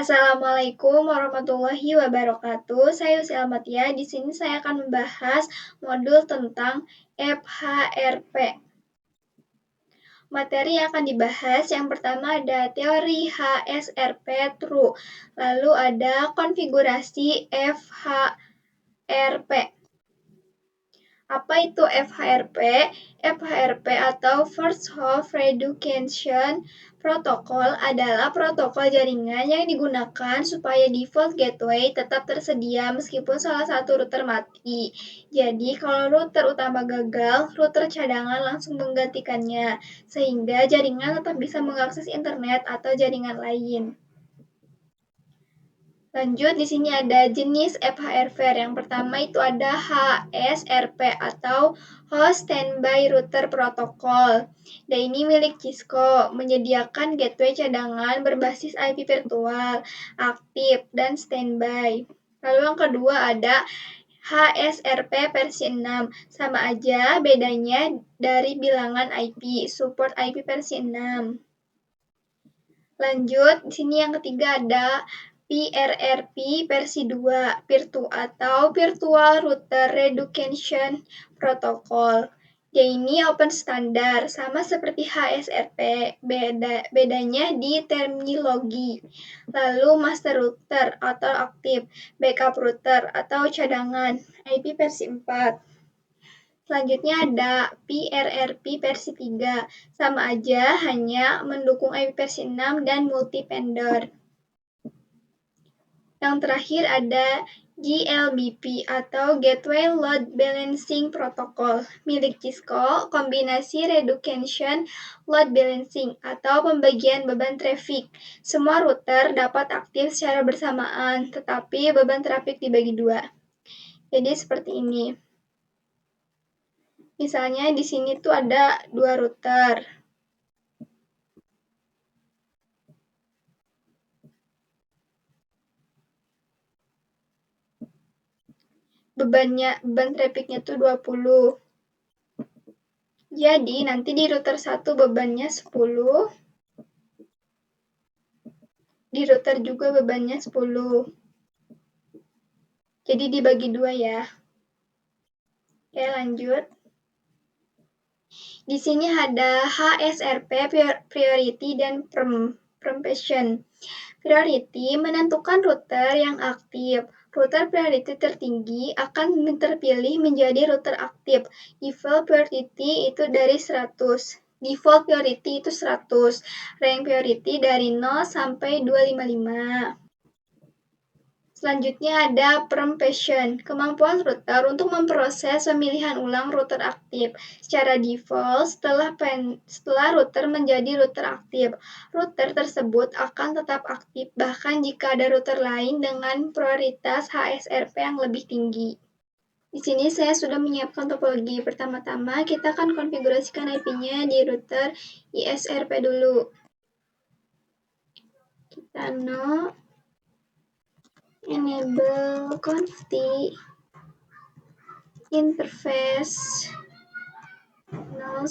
Assalamualaikum warahmatullahi wabarakatuh. Saya Usi Almatia. Di sini saya akan membahas modul tentang FHRP. Materi yang akan dibahas yang pertama ada teori HSRP true, lalu ada konfigurasi FHRP. Apa itu FHRP? FHRP atau First Hop Reduction Protocol adalah protokol jaringan yang digunakan supaya default gateway tetap tersedia meskipun salah satu router mati. Jadi kalau router utama gagal, router cadangan langsung menggantikannya, sehingga jaringan tetap bisa mengakses internet atau jaringan lain. Lanjut, di sini ada jenis FHRP. Yang pertama itu ada HSRP atau Host Standby Router Protocol. Dan ini milik Cisco, menyediakan gateway cadangan berbasis IP virtual, aktif, dan standby. Lalu yang kedua ada HSRP versi 6. Sama aja, bedanya dari bilangan IP, support IP versi 6. Lanjut, di sini yang ketiga ada PRRP versi 2, Virtu atau Virtual Router Reduction Protocol. Dia ini open standar, sama seperti HSRP, bedanya di terminologi. Lalu master router atau aktif, backup router atau cadangan, IP versi 4. Selanjutnya ada PRRP versi 3, sama aja hanya mendukung IP versi 6 dan multi-vendor. Yang terakhir ada GLBP atau Gateway Load Balancing Protocol, milik Cisco, kombinasi Reduction Load Balancing atau pembagian beban traffic. Semua router dapat aktif secara bersamaan, tetapi beban traffic dibagi dua. Jadi seperti ini. Misalnya di sini tuh ada 2 router. Beban trafficnya tuh 20. Jadi nanti di router 1 bebannya 10. Di router juga bebannya 10. Jadi dibagi 2 ya. Oke, lanjut. Di sini ada HSRP priority dan preemption. Priority menentukan router yang aktif. Router priority tertinggi akan terpilih menjadi router aktif. Default priority itu dari 100. Default priority itu 100. Rank priority dari 0 sampai 255. Selanjutnya ada preemption, kemampuan router untuk memproses pemilihan ulang router aktif. Secara default, setelah router menjadi router aktif, router tersebut akan tetap aktif bahkan jika ada router lain dengan prioritas HSRP yang lebih tinggi. Di sini saya sudah menyiapkan topologi. Pertama-tama kita akan konfigurasikan IP-nya di router ISRP dulu. Kita enable conft interface null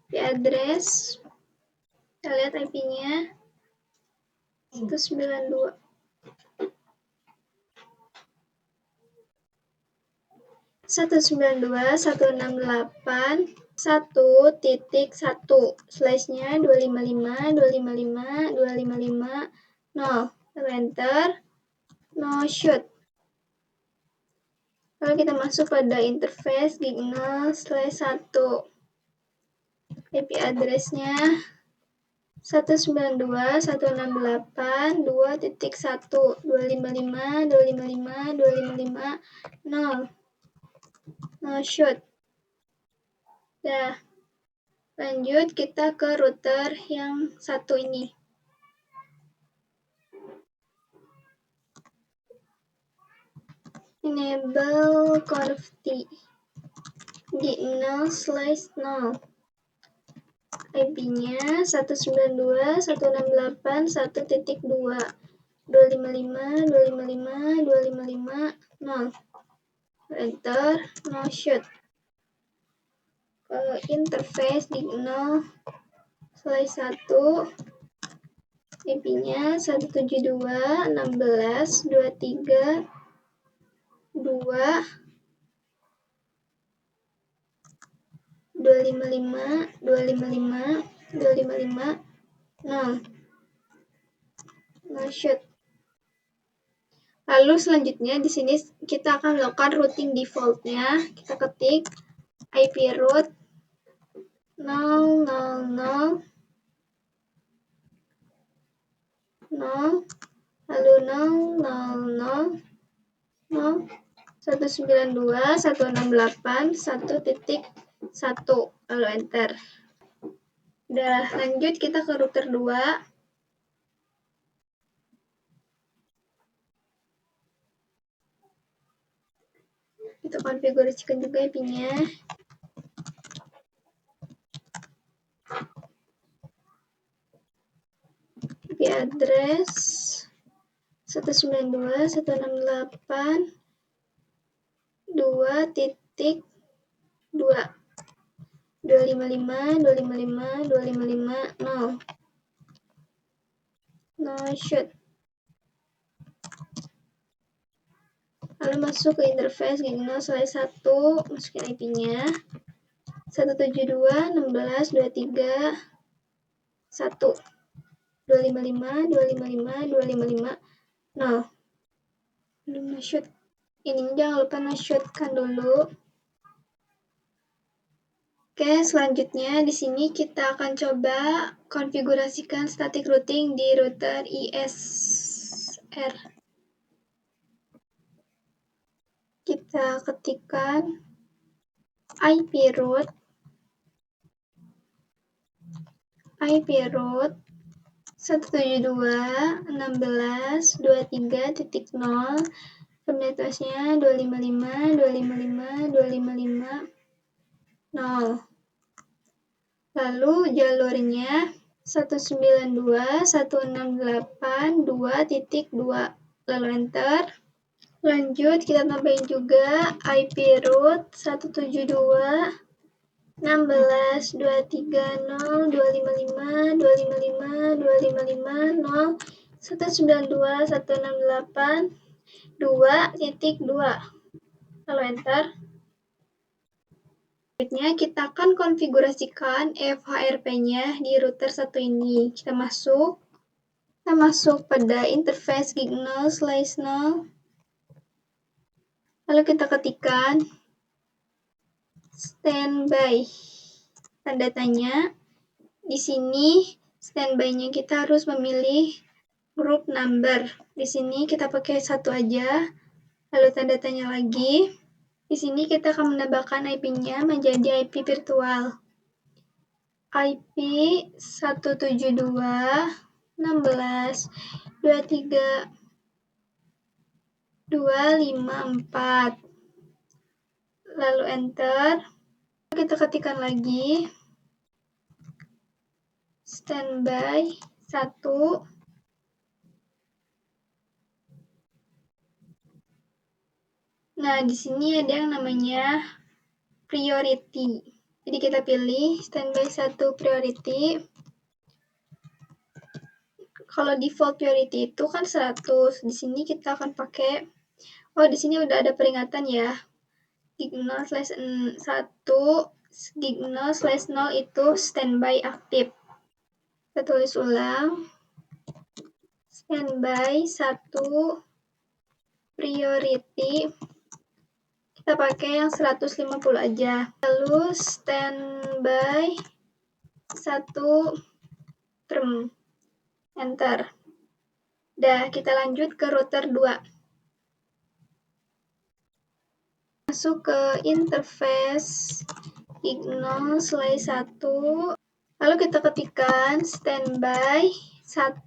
IP address. Kita lihat IP-nya 192. Satu 192.168.1.1/255.255.255.0. Lalu enter, no shoot. Lalu kita masuk pada interface gig0/1. IP address-nya 192.168.2.1/255.255.255.0. No shoot. Nah, lanjut kita ke router yang satu ini. Enable conft gig0/0. IP-nya 192.168.1.2. 255.255.255.0. Enter, no shoot. Ke interface gig0 Selai 1, IP-nya 172, 16, 23, 2, 255, 255, 255, 0. No shoot. Lalu selanjutnya di sini kita akan melakukan routing default-nya. Kita ketik IP root 000, 0, lalu 000, 0, 192, 168, 1.1, lalu enter. Udah, lanjut kita ke router 2. Kita konfigurasikan juga IP-nya. IP address 192.168 2.2 255 255 255 0. No shoot. Lalu masuk ke interface Gignal selai 1, masukin IP-nya 172.16.23 1 255 255 255 0. Belum no shoot. Ini jangan lupa no shoot kan dulu. Oke, selanjutnya di sini kita akan coba konfigurasikan static routing di router ISR. Kita ketikkan IP root 172.16.23.0, kemudian address-nya 255 255 255 0. Lalu jalurnya 192.168.2.2, lalu enter. Lanjut kita tambahin juga IP root 172.168.255.0, 192.168.2.2, lalu enter. Selanjutnya kita akan konfigurasikan FHRP-nya di router 1 ini. Kita masuk pada interface Gignal selai 0. Lalu kita ketikkan standby. Tanda tanya. Di sini standby-nya kita harus memilih group number. Di sini kita pakai 1 aja. Lalu tanda tanya lagi. Di sini kita akan menambahkan IP-nya menjadi IP virtual. IP 172.16.23.254. Lalu enter. Kita ketikkan lagi standby 1. Nah, di sini ada yang namanya priority. Jadi kita pilih standby 1 priority. Kalau default priority itu kan 100. Di sini kita akan pakai, di sini udah ada peringatan ya. Gignal slash 1, Gignal slash 0 itu standby aktif. Kita tulis ulang. Standby 1 priority. Kita pakai yang 150 aja. Lalu standby 1 term. Enter. Udah, kita lanjut ke router 2. Masuk ke interface Gignal selai 1. Lalu kita ketikkan standby 1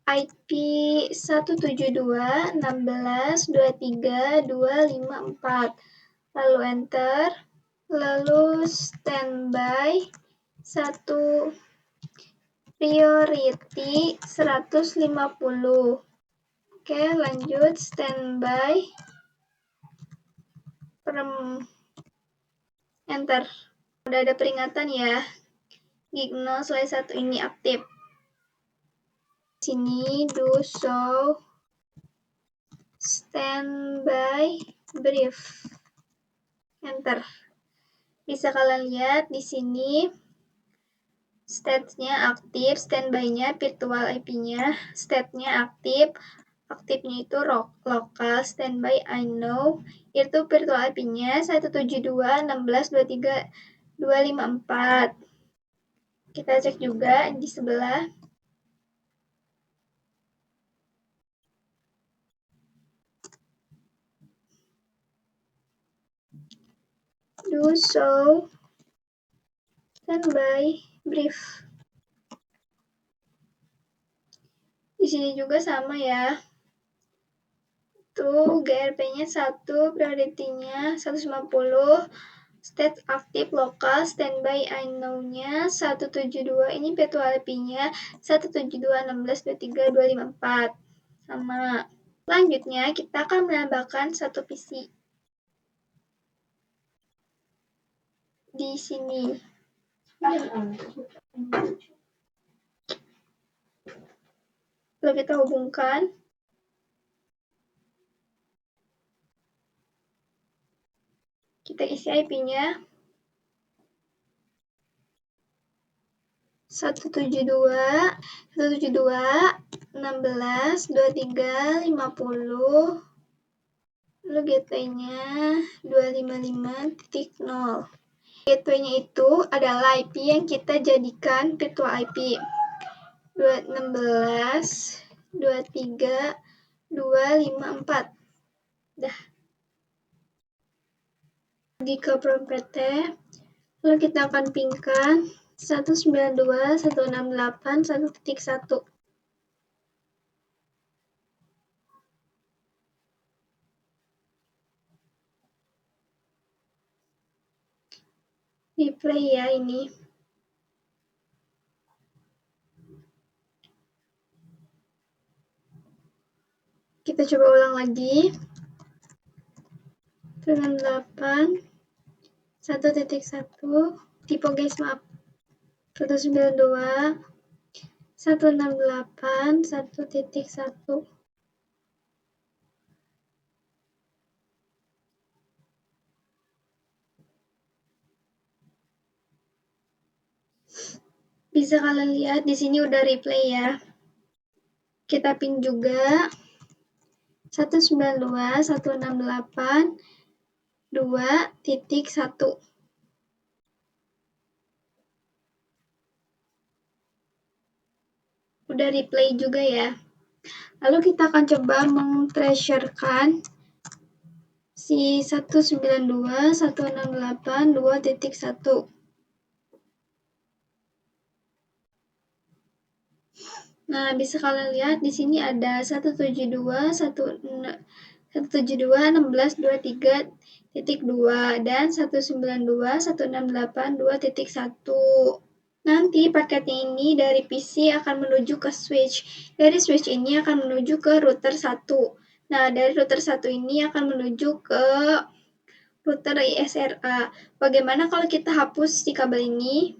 IP 172.16.23.254. Lalu enter. Lalu standby 1 priority 150. Oke, lanjut standby enter. Udah ada peringatan ya. gig 0/1 ini aktif. Sini do show standby brief. Enter. Bisa kalian lihat di sini state-nya aktif, standby-nya virtual IP-nya, state-nya aktif, aktifnya itu lokal, standby unknown, itu virtual IP-nya 172.16.23.254. Kita cek juga di sebelah. Do show standby brief. Di sini juga sama ya. Tuh GRP-nya 1, priority-nya 150, state aktif lokal, standby unknown-nya 172, ini virtual IP-nya 172.16.23.254. Sama. Selanjutnya kita akan menambahkan satu PC di sini. Lalu kita hubungkan. Kita isi IP-nya 172.16.23.50. Lalu gateway-nya 255.0. Gateway-nya itu adalah IP yang kita jadikan virtual IP. 216.23.254. Dah. Di ke prompt, lalu kita akan pingkan 192.168.1.1. Di play ya ini. Kita coba ulang lagi. 168 1.1. Tipe guys, maaf. 192 168 1.1. Bisa kalian lihat di sini udah replay ya. Kita ping juga 192.168.2.1. Udah replay juga ya. Lalu kita akan coba meng-treasurekan si 192.168.2.1. Nah, bisa kalian lihat di sini ada 172.16.23.2 dan 192.168.2.1. Nanti paketnya ini dari PC akan menuju ke switch. Dari switch ini akan menuju ke router 1. Nah, dari router 1 ini akan menuju ke router ISRA. Bagaimana kalau kita hapus si kabel ini?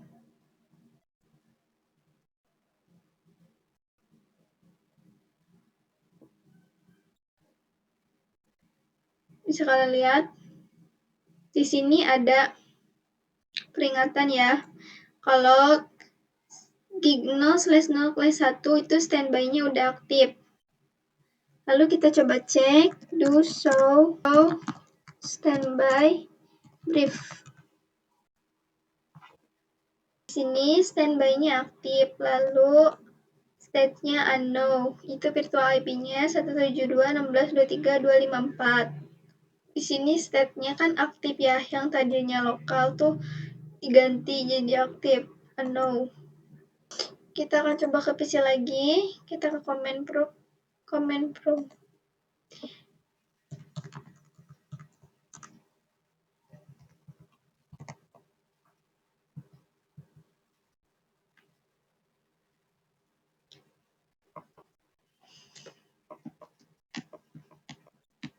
Bisa kalian lihat. Di sini ada peringatan ya. Kalau gig 0/0/1 itu standby-nya udah aktif. Lalu kita coba cek do show standby brief. Di sini standby-nya aktif, lalu state-nya unknown. Itu virtual IP-nya 172.16.23.254. Di sini state-nya kan aktif ya, yang tadinya lokal tuh diganti jadi aktif, unknown. Kita akan coba ke PC lagi, kita ke command prompt.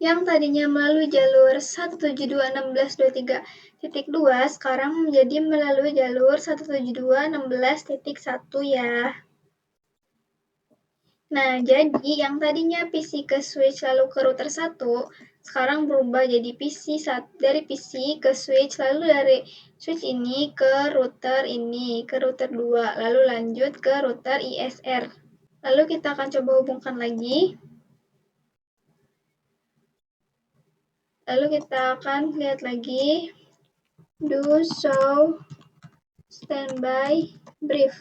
Yang tadinya melalui jalur 172.16.23.254 1.2 sekarang menjadi melalui jalur 172.16.1 ya. Nah, jadi yang tadinya PC ke switch lalu ke router 1, sekarang berubah jadi dari PC ke switch, lalu dari switch ini ke router 2, lalu lanjut ke router ISR. Lalu kita akan coba hubungkan lagi. Lalu kita akan lihat lagi do show standby brief.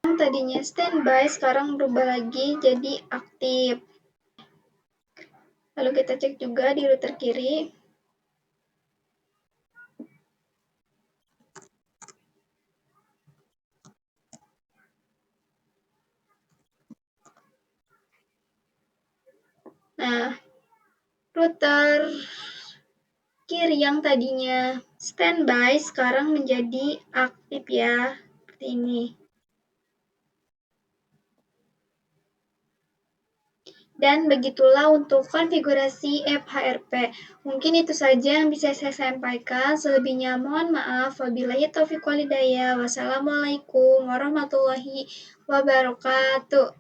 Yang tadinya standby sekarang berubah lagi jadi aktif. Lalu kita cek juga di router kiri. Nah, router kiri yang tadinya standby sekarang menjadi aktif ya, seperti ini. Dan begitulah untuk konfigurasi FHRP. Mungkin itu saja yang bisa saya sampaikan. Selebihnya mohon maaf. Wabillahi taufiq walhidayah. Wassalamualaikum warahmatullahi wabarakatuh.